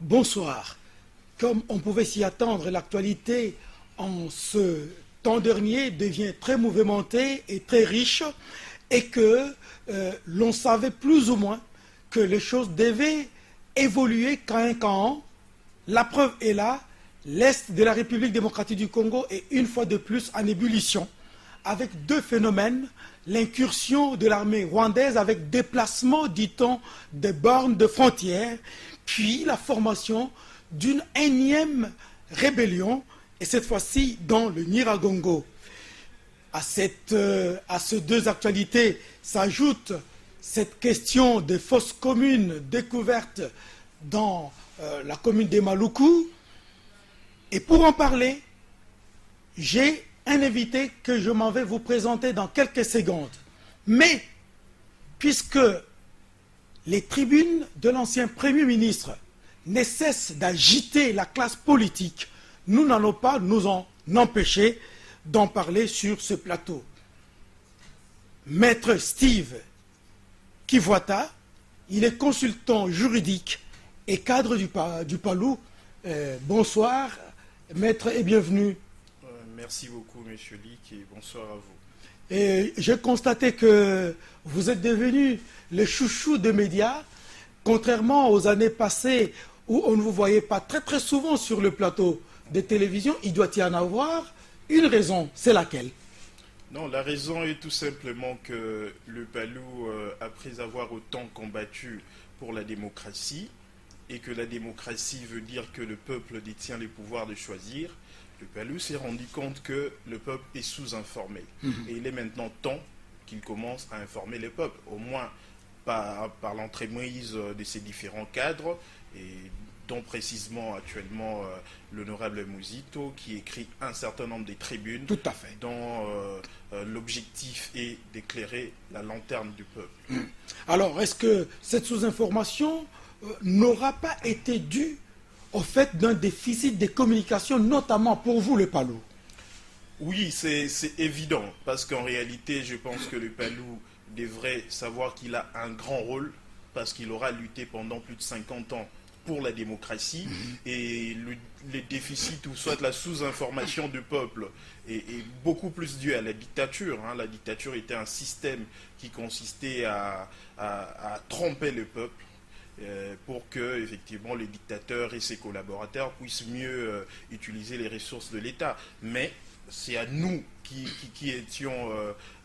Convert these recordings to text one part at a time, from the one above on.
Bonsoir. Comme on pouvait s'y attendre, l'actualité en ce temps dernier devient très mouvementée et très riche et que l'on savait plus ou moins que les choses devaient évoluer quand la preuve est là, l'Est de la République démocratique du Congo est une fois de plus en ébullition avec deux phénomènes, l'incursion de l'armée rwandaise avec déplacement, dit-on, des bornes de frontières, puis la formation d'une énième rébellion, et cette fois-ci dans le Nyiragongo. À ces deux actualités s'ajoute cette question des fosses communes découvertes dans la commune des Maluku. Et pour en parler, j'ai un invité que je m'en vais vous présenter dans quelques secondes. Mais, puisque les tribunes de l'ancien Premier ministre ne cessent d'agiter la classe politique, nous n'allons pas nous en empêcher d'en parler sur ce plateau. Maître Steve Kivuata, il est consultant juridique et cadre du Palou. Bonsoir, maître, et bienvenue. Merci beaucoup, M. Lick, et bonsoir à vous. Et j'ai constaté que vous êtes devenu le chouchou des médias, contrairement aux années passées où on ne vous voyait pas très souvent sur le plateau de télévision. Il doit y en avoir une raison, c'est laquelle? Non, la raison est tout simplement que le Palou, après avoir autant combattu pour la démocratie, et que la démocratie veut dire que le peuple détient le pouvoir de choisir, le Palou s'est rendu compte que le peuple est sous-informé. Et il est maintenant temps qu'il commence à informer le peuple, au moins par l'entremise de ces différents cadres, et dont précisément actuellement l'honorable Mouzito, qui écrit un certain nombre de tribunes, tout à fait, dont l'objectif est d'éclairer la lanterne du peuple. Alors, est-ce que cette sous-information n'aura pas été due au fait d'un déficit de communication, notamment pour vous, le Palou? Oui, c'est évident, parce qu'en réalité, je pense que le Palou devrait savoir qu'il a un grand rôle, parce qu'il aura lutté pendant plus de 50 ans pour la démocratie, et les déficits, ou soit la sous-information du peuple, est beaucoup plus dû à la dictature. La dictature était un système qui consistait à tromper le peuple, pour que, effectivement, les dictateurs et ses collaborateurs puissent mieux utiliser les ressources de l'État. Mais c'est à nous qui étions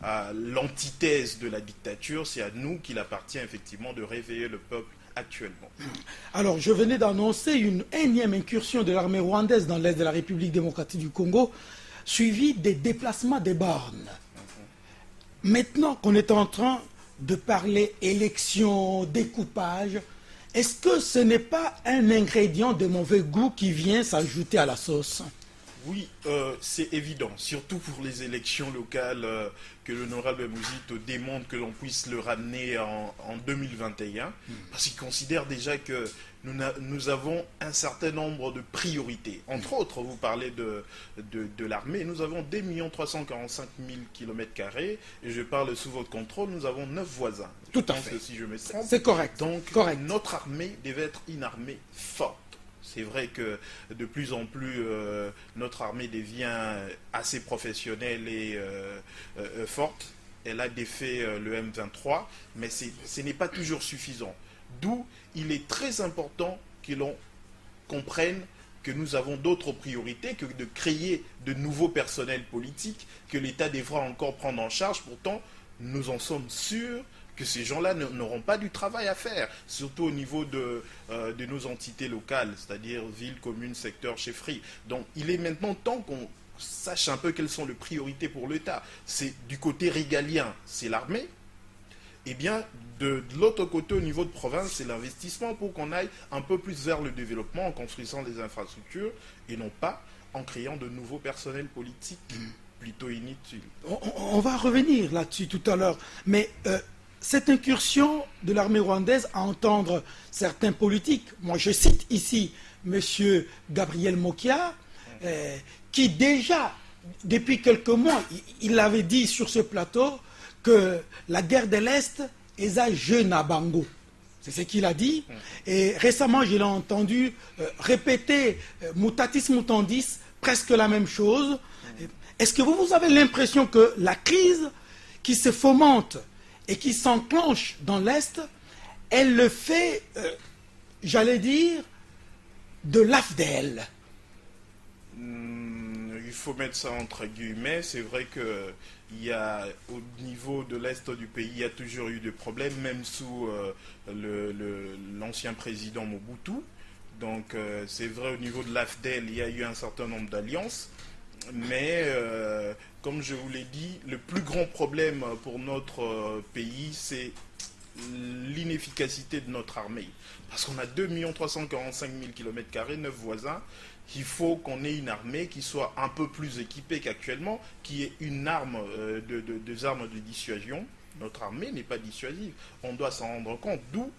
à l'antithèse de la dictature, c'est à nous qu'il appartient effectivement de réveiller le peuple actuellement. Alors, je venais d'annoncer une énième incursion de l'armée rwandaise dans l'est de la République démocratique du Congo, suivie des déplacements des bornes. Maintenant qu'on est en train de parler élection, découpage, est-ce que ce n'est pas un ingrédient de mauvais goût qui vient s'ajouter à la sauce? Oui, c'est évident, surtout pour les élections locales que l'honorable Mouzito demande que l'on puisse le ramener en 2021, parce qu'il considère déjà que nous avons un certain nombre de priorités. Entre autres, vous parlez de l'armée, nous avons 2 345 000 km², et je parle sous votre contrôle, nous avons 9 voisins. Tout à fait. Si je me trompe. C'est correct. Donc, correct. Notre armée devait être une armée forte. C'est vrai que de plus en plus, notre armée devient assez professionnelle et forte. Elle a défait le M23, mais ce n'est pas toujours suffisant. D'où il est très important que l'on comprenne que nous avons d'autres priorités que de créer de nouveaux personnels politiques que l'État devra encore prendre en charge. Pourtant, nous en sommes sûrs que ces gens-là n'auront pas du travail à faire, surtout au niveau de nos entités locales, c'est-à-dire villes, communes, secteurs, chefferies. Donc il est maintenant temps qu'on sache un peu quelles sont les priorités pour l'État. C'est du côté régalien, c'est l'armée. Et bien, de l'autre côté, au niveau de province, c'est l'investissement pour qu'on aille un peu plus vers le développement en construisant des infrastructures et non pas en créant de nouveaux personnels politiques plutôt inutiles. On va revenir là-dessus tout à l'heure, mais cette incursion de l'armée rwandaise, à entendre certains politiques, moi je cite ici M. Gabriel Mokia, qui déjà, depuis quelques mois, il avait dit sur ce plateau que la guerre de l'Est est à jeune à Bango. C'est ce qu'il a dit. Et récemment, je l'ai entendu répéter mutatis mutandis, presque la même chose. Est-ce que vous avez l'impression que la crise qui se fomente et qui s'enclenche dans l'Est, elle le fait, j'allais dire, de l'AFDEL? Il faut mettre ça entre guillemets. C'est vrai que au niveau de l'Est du pays, il y a toujours eu des problèmes, même sous l'ancien président Mobutu. Donc c'est vrai, au niveau de l'AFDEL, il y a eu un certain nombre d'alliances. Mais comme je vous l'ai dit, le plus grand problème pour notre pays, c'est l'inefficacité de notre armée. Parce qu'on a 2 345 000 km², 9 voisins. Il faut qu'on ait une armée qui soit un peu plus équipée qu'actuellement, qui ait une arme, des armes de dissuasion. Notre armée n'est pas dissuasive. On doit s'en rendre compte. D'où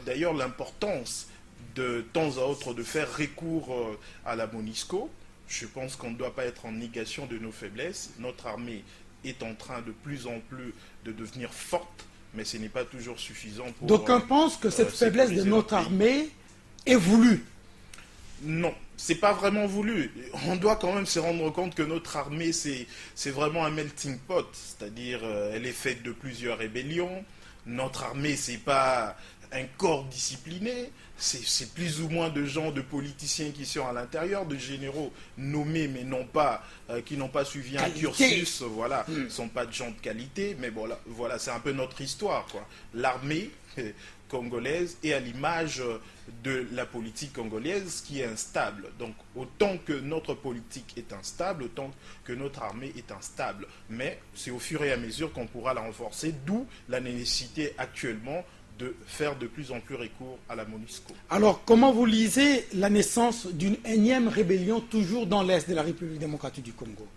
d'ailleurs l'importance de temps à autre de faire recours à la MONUSCO. Je pense qu'on ne doit pas être en négation de nos faiblesses. Notre armée est en train de plus en plus de devenir forte, mais ce n'est pas toujours suffisant pour... D'aucuns pensent que cette faiblesse de notre armée est voulue. Non, c'est pas vraiment voulu. On doit quand même se rendre compte que notre armée, c'est vraiment un melting pot. C'est-à-dire, elle est faite de plusieurs rébellions. Notre armée, c'est pas un corps discipliné. C'est plus ou moins de gens, de politiciens qui sont à l'intérieur, de généraux nommés mais qui n'ont pas suivi un cursus, voilà, ne sont pas de gens de qualité, mais voilà, c'est un peu notre histoire, quoi. L'armée congolaise est à l'image de la politique congolaise qui est instable. Donc autant que notre politique est instable, autant que notre armée est instable. Mais c'est au fur et à mesure qu'on pourra la renforcer, d'où la nécessité actuellement de faire de plus en plus recours à la MONUSCO. Alors, comment vous lisez la naissance d'une énième rébellion toujours dans l'Est de la République démocratique du Congo?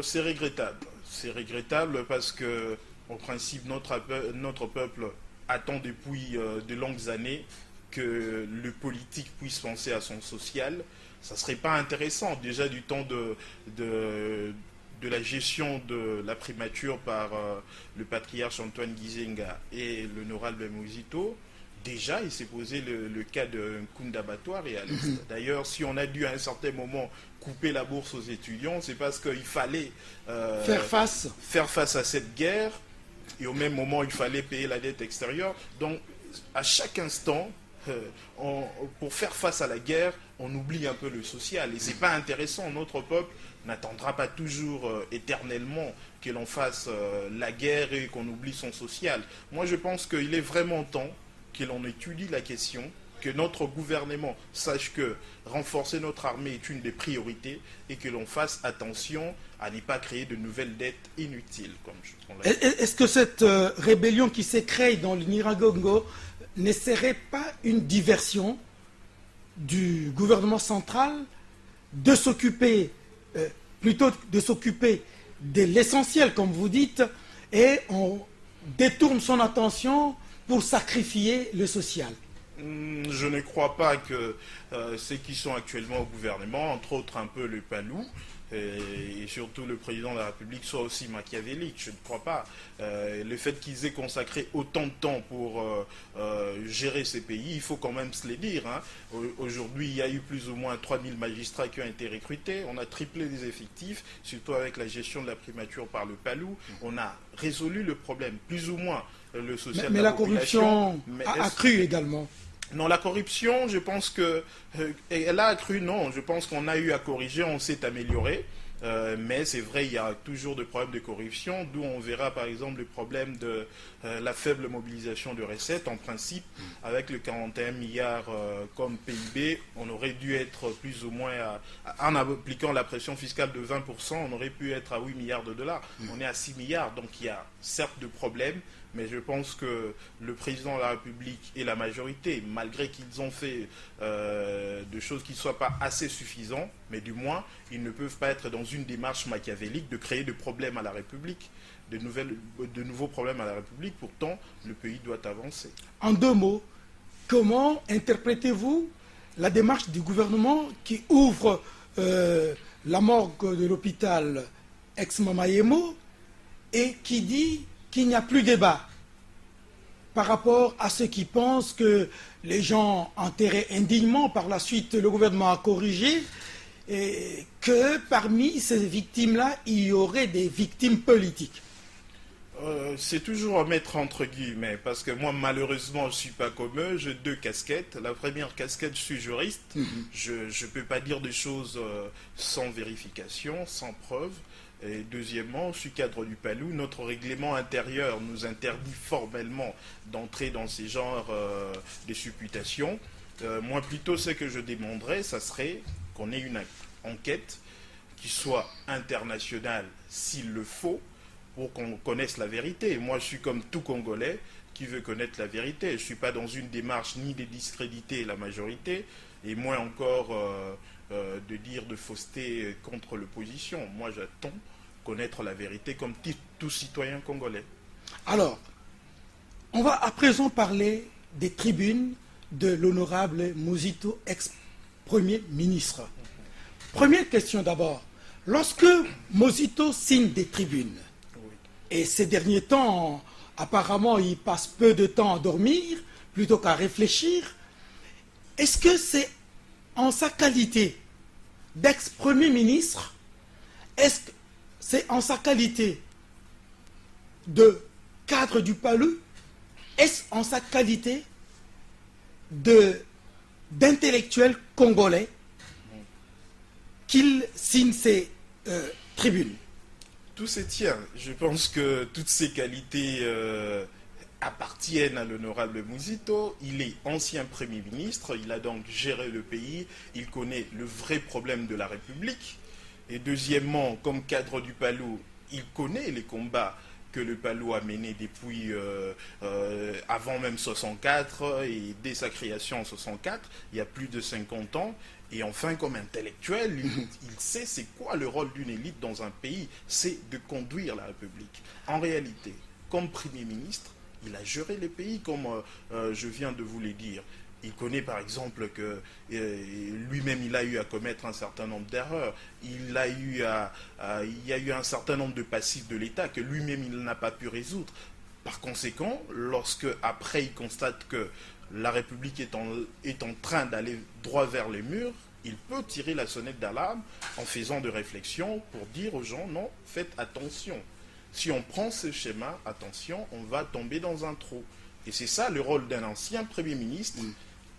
C'est regrettable. C'est regrettable parce que, en principe, notre peuple attend depuis de longues années que le politique puisse penser à son social. Ça ne serait pas intéressant, déjà du temps de la gestion de la primature par le patriarche Antoine Gizenga et l'honorable Mouzito. Déjà, il s'est posé le cas de Nkunda Batoire et à l'Est. D'ailleurs, si on a dû à un certain moment couper la bourse aux étudiants, c'est parce qu'il fallait faire face à cette guerre, et au même moment, il fallait payer la dette extérieure. Donc, à chaque instant, pour faire face à la guerre, on oublie un peu le social. Et ce n'est pas intéressant. Notre peuple n'attendra pas toujours éternellement que l'on fasse la guerre et qu'on oublie son social. Moi, je pense qu'il est vraiment temps que l'on étudie la question, que notre gouvernement sache que renforcer notre armée est une des priorités et que l'on fasse attention à ne pas créer de nouvelles dettes inutiles. Est-ce que cette rébellion qui s'est créée dans le Nyiragongo ne serait pas une diversion du gouvernement central de s'occuper, plutôt de s'occuper de l'essentiel, comme vous dites, et on détourne son attention pour sacrifier le social? Je ne crois pas que ceux qui sont actuellement au gouvernement, entre autres un peu le Palou, et surtout le président de la République, soient aussi machiavéliques. Je ne crois pas. Le fait qu'ils aient consacré autant de temps pour gérer ces pays, il faut quand même se les dire. Hein. Aujourd'hui, il y a eu plus ou moins 3000 magistrats qui ont été recrutés. On a triplé les effectifs, surtout avec la gestion de la primature par le Palou. On a résolu le problème, plus ou moins. Le social mais la corruption a accru également. Non, la corruption, je pense que elle a accru, non. Je pense qu'on a eu à corriger, on s'est amélioré. Mais c'est vrai, il y a toujours des problèmes de corruption, d'où on verra par exemple le problème de la faible mobilisation de recettes. En principe, avec le 41 milliards comme PIB, on aurait dû être plus ou moins, en appliquant la pression fiscale de 20%, on aurait pu être à 8 milliards de dollars. On est à 6 milliards, donc il y a certes de problèmes, mais je pense que le président de la République et la majorité, malgré qu'ils ont fait de choses qui ne soient pas assez suffisantes, mais du moins, ils ne peuvent pas être dans une démarche machiavélique de créer des problèmes à la République, de nouveaux problèmes à la République. Pourtant, le pays doit avancer. En deux mots, comment interprétez-vous la démarche du gouvernement qui ouvre la morgue de l'hôpital ex-Mamayemo et qui dit qu'il n'y a plus débat? par rapport à ceux qui pensent que les gens enterrés indignement, par la suite le gouvernement a corrigé, et que parmi ces victimes-là, il y aurait des victimes politiques. C'est toujours à mettre entre guillemets, parce que moi, malheureusement, je ne suis pas comme eux, j'ai deux casquettes. La première casquette, je suis juriste. Je ne peux pas dire des choses sans vérification, sans preuve. Et deuxièmement, je suis cadre du Palou. Notre règlement intérieur nous interdit formellement d'entrer dans ces genres de supputations. Moi, plutôt, ce que je demanderais, ça serait qu'on ait une enquête qui soit internationale, s'il le faut, pour qu'on connaisse la vérité. Moi, je suis comme tout Congolais qui veut connaître la vérité. Je ne suis pas dans une démarche ni de discréditer la majorité, et moins encore de dire de fausseté contre l'opposition. Moi, j'attends connaître la vérité comme tout citoyen congolais. Alors, on va à présent parler des tribunes de l'honorable Muzito, ex-premier ministre. Première question d'abord. Lorsque Muzito signe des tribunes, et ces derniers temps, apparemment, il passe peu de temps à dormir plutôt qu'à réfléchir. Est-ce que c'est en sa qualité d'ex-premier ministre, est-ce que c'est en sa qualité de cadre du Palou, est-ce en sa qualité d'intellectuel congolais qu'il signe ces tribunes? Tout se tient. Je pense que toutes ces qualités appartiennent à l'honorable Muzito. Il est ancien Premier ministre, il a donc géré le pays, il connaît le vrai problème de la République. Et deuxièmement, comme cadre du Palou, il connaît les combats que le Palou a menés depuis avant même 64 et dès sa création en 64, il y a plus de 50 ans. Et enfin, comme intellectuel, il sait c'est quoi le rôle d'une élite dans un pays, c'est de conduire la République. En réalité, comme Premier ministre, il a géré le pays comme je viens de vous le dire. Il connaît par exemple que lui-même il a eu à commettre un certain nombre d'erreurs. Il y a eu un certain nombre de passifs de l'État que lui-même il n'a pas pu résoudre. Par conséquent, lorsque après il constate que la République est en train d'aller droit vers les murs, il peut tirer la sonnette d'alarme en faisant de réflexions pour dire aux gens non, faites attention. Si on prend ce schéma, attention, on va tomber dans un trou. Et c'est ça le rôle d'un ancien Premier ministre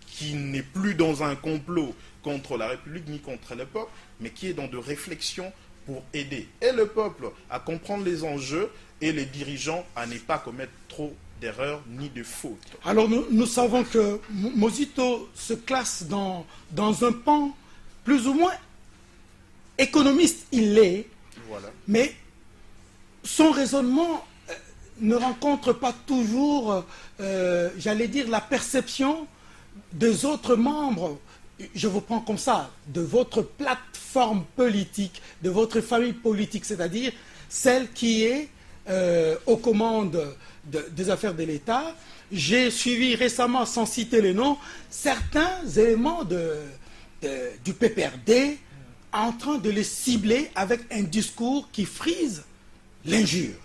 qui n'est plus dans un complot contre la République ni contre le peuple, mais qui est dans de réflexions pour aider et le peuple à comprendre les enjeux et les dirigeants à ne pas commettre trop d'erreurs ni de fautes. Alors nous savons que Muzito se classe dans un pan plus ou moins économiste, il l'est, Voilà. mais son raisonnement ne rencontre pas toujours, j'allais dire, la perception des autres membres, je vous prends comme ça, de votre plateforme politique, de votre famille politique, c'est-à-dire celle qui est aux commandes des affaires de l'État. J'ai suivi récemment, sans citer les noms, certains éléments du PPRD en train de les cibler avec un discours qui frise l'injure.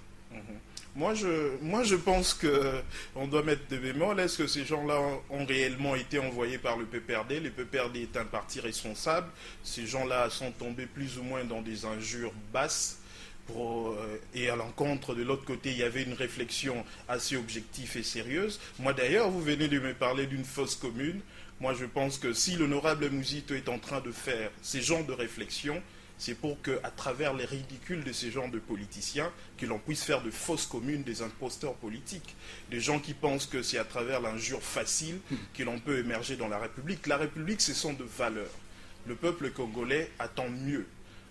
Moi, je pense qu'on doit mettre des bémols. Est-ce que ces gens-là ont réellement été envoyés par le PPRD? Le PPRD est un parti responsable. Ces gens-là sont tombés plus ou moins dans des injures basses. Et à l'encontre, de l'autre côté, il y avait une réflexion assez objective et sérieuse. Moi, d'ailleurs, vous venez de me parler d'une fosse commune. Moi, je pense que si l'honorable Muzito est en train de faire ces genres de réflexions, c'est pour qu'à travers les ridicules de ces genres de politiciens, que l'on puisse faire de fausses communes des imposteurs politiques. Des gens qui pensent que c'est à travers l'injure facile que l'on peut émerger dans la République. La République, ce sont de valeurs. Le peuple congolais attend mieux.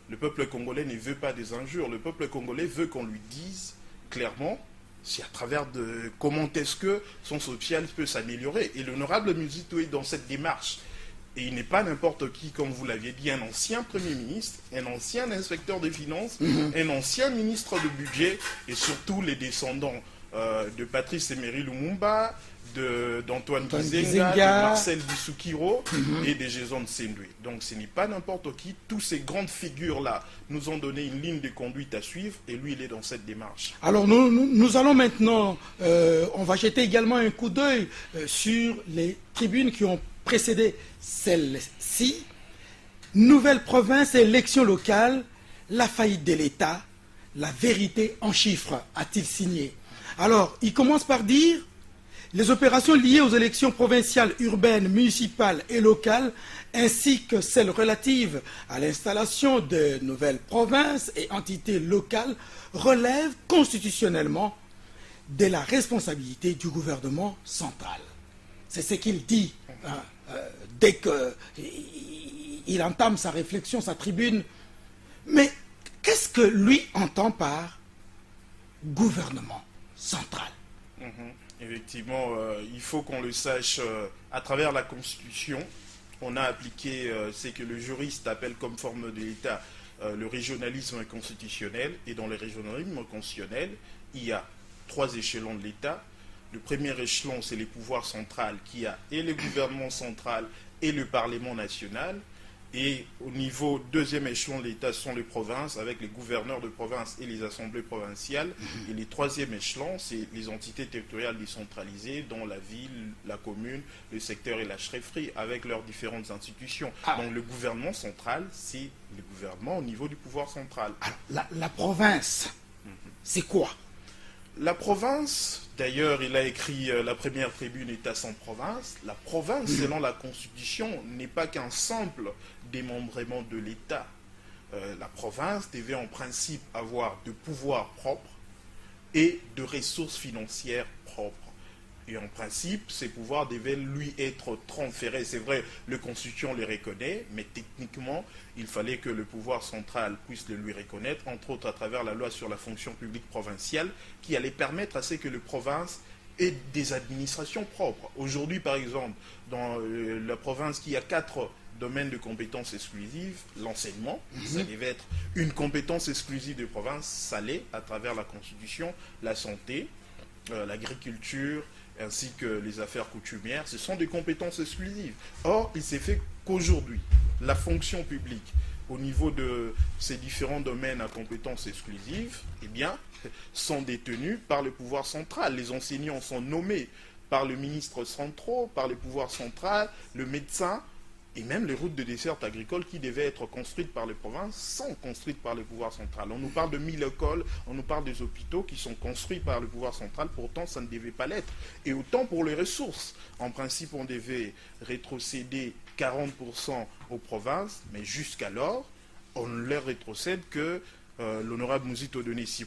Le peuple congolais ne veut pas des injures. Le peuple congolais veut qu'on lui dise clairement, c'est à travers de comment est-ce que son social peut s'améliorer. Et l'honorable Muzito est dans cette démarche. Et il n'est pas n'importe qui, comme vous l'aviez dit, un ancien Premier ministre, un ancien inspecteur des finances, un ancien ministre de budget, et surtout les descendants de Patrice Emery Lumumba, d'Antoine Gizenga, Gizenga, de Marcel Bissoukiro et de Jason Sendwe. Donc ce n'est pas n'importe qui. Tous ces grandes figures-là nous ont donné une ligne de conduite à suivre et lui, il est dans cette démarche. Alors nous allons maintenant, on va jeter également un coup d'œil sur les tribunes qui ont précédé celle-ci. Nouvelle province et élections locales, la faillite de l'État, la vérité en chiffres, a-t-il signé. Alors, il commence par dire: les opérations liées aux élections provinciales, urbaines, municipales et locales, ainsi que celles relatives à l'installation de nouvelles provinces et entités locales, relèvent constitutionnellement de la responsabilité du gouvernement central. C'est ce qu'il dit dès qu'il entame sa réflexion, sa tribune. Mais qu'est-ce que lui entend par gouvernement central? Effectivement, il faut qu'on le sache à travers la Constitution. On a appliqué ce que le juriste appelle comme forme de l'État le régionalisme constitutionnel. Et dans le régionalisme constitutionnel, il y a 3 échelons de l'État. Le premier échelon, c'est les pouvoirs centraux qui a et le gouvernement central et le Parlement national. Et au niveau deuxième échelon de l'État, ce sont les provinces, avec les gouverneurs de province et les assemblées provinciales. Et les troisième échelon, c'est les entités territoriales décentralisées, dont la ville, la commune, le secteur et la chefferie, avec leurs différentes institutions. Donc le gouvernement central, c'est le gouvernement au niveau du pouvoir central. Alors, la province, c'est quoi? La province, d'ailleurs, il a écrit la première tribune État sans province. La province, selon la Constitution, n'est pas qu'un simple démembrement de l'État. La province devait en principe avoir de pouvoirs propres et de ressources financières propres. Et en principe, ces pouvoirs devaient lui être transférés. C'est vrai, la Constitution les reconnaît, mais techniquement, il fallait que le pouvoir central puisse le lui reconnaître, entre autres à travers la loi sur la fonction publique provinciale, qui allait permettre à ce que les provinces aient des administrations propres. Aujourd'hui, par exemple, dans la province qui a 4 domaines de compétences exclusives, l'enseignement, ça devait être une compétence exclusive de province, ça l'est à travers la Constitution, la santé, l'agriculture, ainsi que les affaires coutumières, ce sont des compétences exclusives. Or, il s'est fait qu'aujourd'hui, la fonction publique, au niveau de ces différents domaines à compétences exclusives, eh bien, sont détenus par le pouvoir central. Les enseignants sont nommés par le ministre central, par le pouvoir central, le médecin, et même les routes de desserte agricole qui devaient être construites par les provinces sont construites par le pouvoir central. On nous parle de 1000 écoles, on nous parle des hôpitaux qui sont construits par le pouvoir central, pourtant ça ne devait pas l'être. Et autant pour les ressources. En principe, on devait rétrocéder 40% aux provinces, mais jusqu'alors, on ne leur rétrocède que l'honorable Mouzito donnait 6%,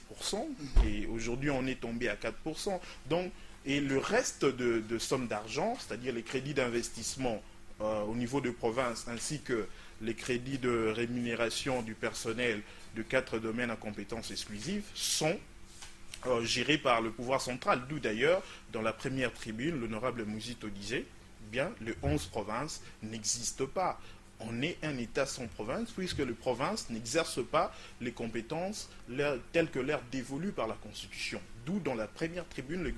et aujourd'hui on est tombé à 4%. Donc, et le reste de sommes d'argent, c'est-à-dire les crédits d'investissement au niveau de province, ainsi que les crédits de rémunération du personnel de 4 domaines à compétences exclusives, sont gérés par le pouvoir central. D'où d'ailleurs, dans la première tribune, l'honorable Mouzito disait, bien, les 11 provinces n'existent pas. On est un État sans province, puisque les provinces n'exercent pas les compétences telles que l'air dévolues par la Constitution. D'où, dans la première tribune,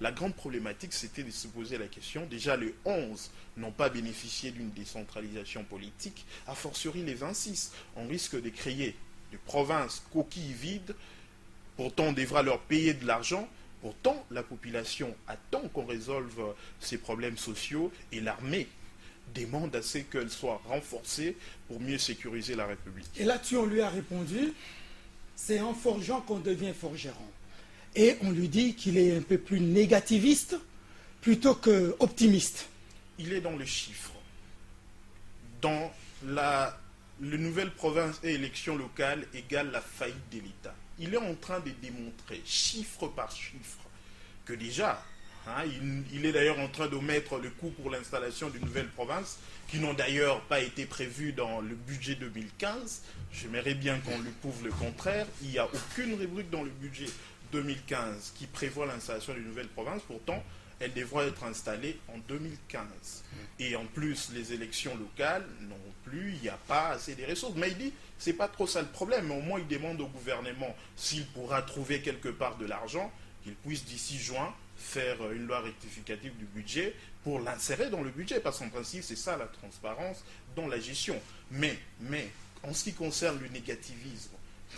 la grande problématique, c'était de se poser la question. Déjà, les 11 n'ont pas bénéficié d'une décentralisation politique, a fortiori les 26. On risque de créer des provinces coquilles vides, pourtant on devra leur payer de l'argent. Pourtant, la population attend qu'on résolve ces problèmes sociaux et l'armée demande à ce qu'elle soit renforcée pour mieux sécuriser la République. Et là-dessus, on lui a répondu, c'est en forgeant qu'on devient forgeron. Et on lui dit qu'il est un peu plus négativiste plutôt qu'optimiste. Il est dans les chiffres. Dans les nouvelles provinces et élections locales égale la faillite de l'État. Il est en train de démontrer, chiffre par chiffre, que déjà, il est d'ailleurs en train de mettre le coût pour l'installation de nouvelles provinces qui n'ont d'ailleurs pas été prévues dans le budget 2015. J'aimerais bien qu'on lui prouve le contraire. Il n'y a aucune rubrique dans le budget 2015 qui prévoit l'installation de nouvelles provinces. Pourtant, elles devront être installées en 2015. Et en plus, les élections locales non plus, il n'y a pas assez de ressources. Mais il dit, c'est pas trop ça le problème. Mais au moins, il demande au gouvernement s'il pourra trouver quelque part de l'argent qu'il puisse d'ici juin faire une loi rectificative du budget pour l'insérer dans le budget, parce qu'en principe, c'est ça la transparence dans la gestion. Mais, en ce qui concerne le négativisme,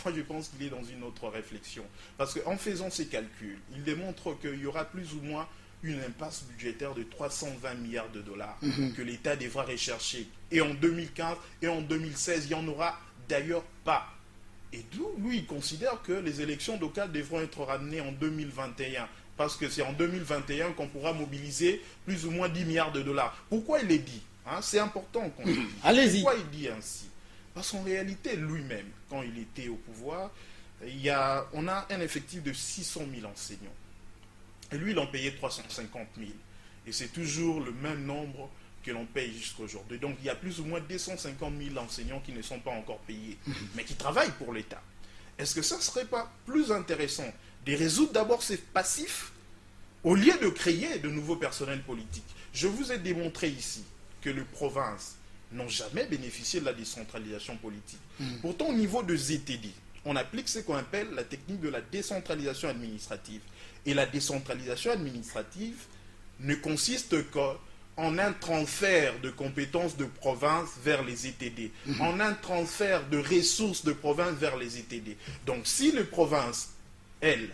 moi je pense qu'il est dans une autre réflexion. Parce qu'en faisant ces calculs, il démontre qu'il y aura plus ou moins une impasse budgétaire de 320 milliards de dollars que l'État devra rechercher. Et en 2015 et en 2016, il n'y en aura d'ailleurs pas. Et d'où, lui, il considère que les élections locales devront être ramenées en 2021. Parce que c'est en 2021 qu'on pourra mobiliser plus ou moins 10 milliards de dollars. Pourquoi il est dit, hein? C'est important qu'on le dise. Allez-y. Pourquoi il dit ainsi? Parce qu'en réalité, lui-même, quand il était au pouvoir, on a un effectif de 600 000 enseignants. Et lui, il en payait 350 000. Et c'est toujours le même nombre que l'on paye jusqu'à aujourd'hui. Donc, il y a plus ou moins 250 000 enseignants qui ne sont pas encore payés, mais qui travaillent pour l'État. Est-ce que ça ne serait pas plus intéressant de résoudre d'abord ces passifs au lieu de créer de nouveaux personnels politiques? Je vous ai démontré ici que les provinces n'ont jamais bénéficié de la décentralisation politique. Pourtant, au niveau de ZTD, on applique ce qu'on appelle la technique de la décentralisation administrative. Et la décentralisation administrative ne consiste qu'en un transfert de compétences de province vers les ZTD, en un transfert de ressources de province vers les ZTD. Donc si les provinces, elles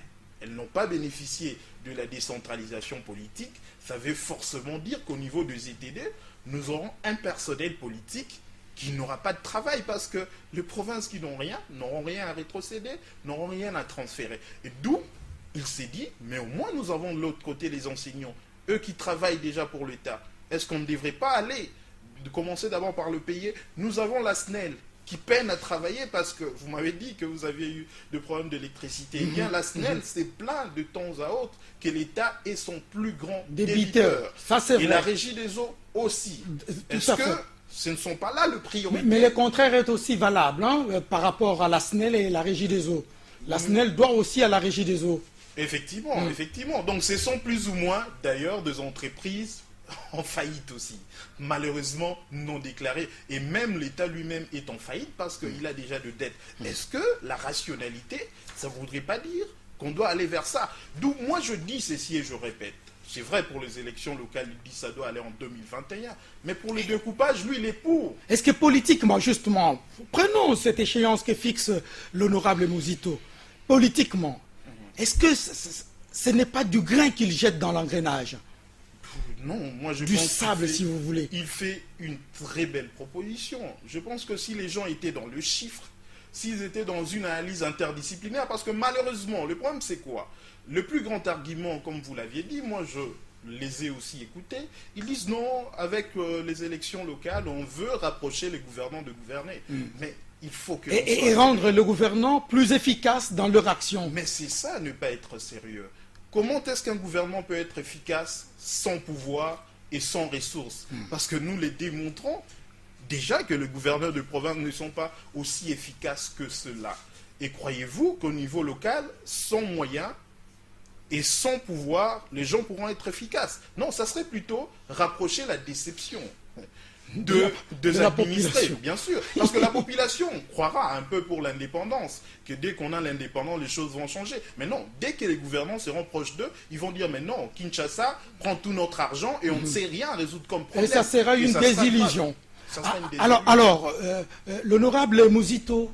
n'ont pas bénéficié de la décentralisation politique, ça veut forcément dire qu'au niveau de ZTD, nous aurons un personnel politique qui n'aura pas de travail, parce que les provinces qui n'ont rien, n'auront rien à rétrocéder, n'auront rien à transférer. Et d'où il s'est dit, mais au moins nous avons de l'autre côté les enseignants, eux qui travaillent déjà pour l'État. Est-ce qu'on ne devrait pas commencer d'abord par le payer? Nous avons la SNEL qui peine à travailler parce que vous m'avez dit que vous aviez eu des problèmes d'électricité. Eh bien, la SNEL, c'est plein de temps à autre que l'État est son plus grand débiteur. Ça, c'est vrai. Et la régie des eaux aussi. Est-ce que ce ne sont pas là le priorité? Mais le contraire est aussi valable par rapport à la SNEL et la régie des eaux. La SNEL doit aussi à la régie des eaux. Effectivement, effectivement. Donc ce sont plus ou moins d'ailleurs des entreprises en faillite aussi, malheureusement non déclarées. Et même l'État lui-même est en faillite parce qu'il a déjà de dettes. Est-ce que la rationalité, ça ne voudrait pas dire qu'on doit aller vers ça? D'où moi je dis ceci et je répète. C'est vrai pour les élections locales, il dit que ça doit aller en 2021. Mais pour les découpages, lui, il est pour. Est-ce que politiquement, justement, prenons cette échéance que fixe l'honorable Mouzito, politiquement, est-ce que ce n'est pas du grain qu'il jette dans l'engrenage? Non, moi je du pense sable, si vous voulez. Il fait une très belle proposition. Je pense que si les gens étaient dans le chiffre, s'ils étaient dans une analyse interdisciplinaire, parce que malheureusement, le problème c'est quoi? Le plus grand argument, comme vous l'aviez dit, moi je les ai aussi écoutés, ils disent non, avec les élections locales, on veut rapprocher les gouvernants de gouverner. Mais il faut que... Et rendre le gouvernement plus efficace dans leur action. Mais c'est ça, ne pas être sérieux. Comment est-ce qu'un gouvernement peut être efficace sans pouvoir et sans ressources? Parce que nous les démontrons déjà que les gouverneurs de province ne sont pas aussi efficaces que cela. Et croyez-vous qu'au niveau local, sans moyens et sans pouvoir, les gens pourront être efficaces? Non, ça serait plutôt rapprocher la déception de administrer, bien sûr. Parce que la population croira un peu pour l'indépendance, que dès qu'on a l'indépendance, les choses vont changer. Mais non, dès que les gouvernants seront proches d'eux, ils vont dire, mais non, Kinshasa prend tout notre argent et on ne sait rien résoudre comme problème. Et ça sera une désillusion. Alors, l'honorable Mouzito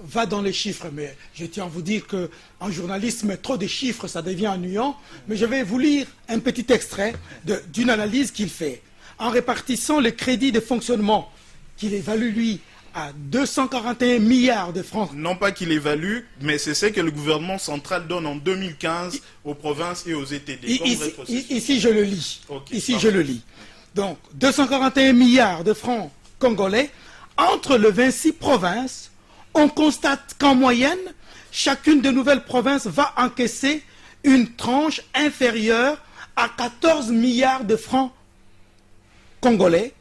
va dans les chiffres, mais je tiens à vous dire qu'en journalisme, trop de chiffres, ça devient ennuyant. Mais je vais vous lire un petit extrait d'une analyse qu'il fait. En répartissant le crédit de fonctionnement qu'il évalue, lui, à 241 milliards de francs. Non pas qu'il évalue, mais c'est ce que le gouvernement central donne en 2015 aux provinces et aux ETD. Ici, je le lis. Okay, ici, je le lis. Donc, 241 milliards de francs congolais. Entre les 26 provinces, on constate qu'en moyenne, chacune des nouvelles provinces va encaisser une tranche inférieure à 14 milliards de francs congolais,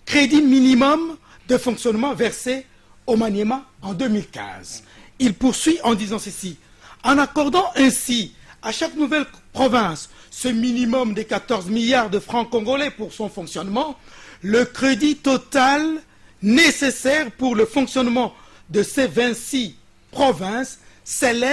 crédit minimum de fonctionnement versé au Maniema en 2015. Il poursuit en disant ceci. En accordant ainsi à chaque nouvelle province ce minimum de 14 milliards de francs congolais pour son fonctionnement, le crédit total nécessaire pour le fonctionnement de ces 26 provinces s'élève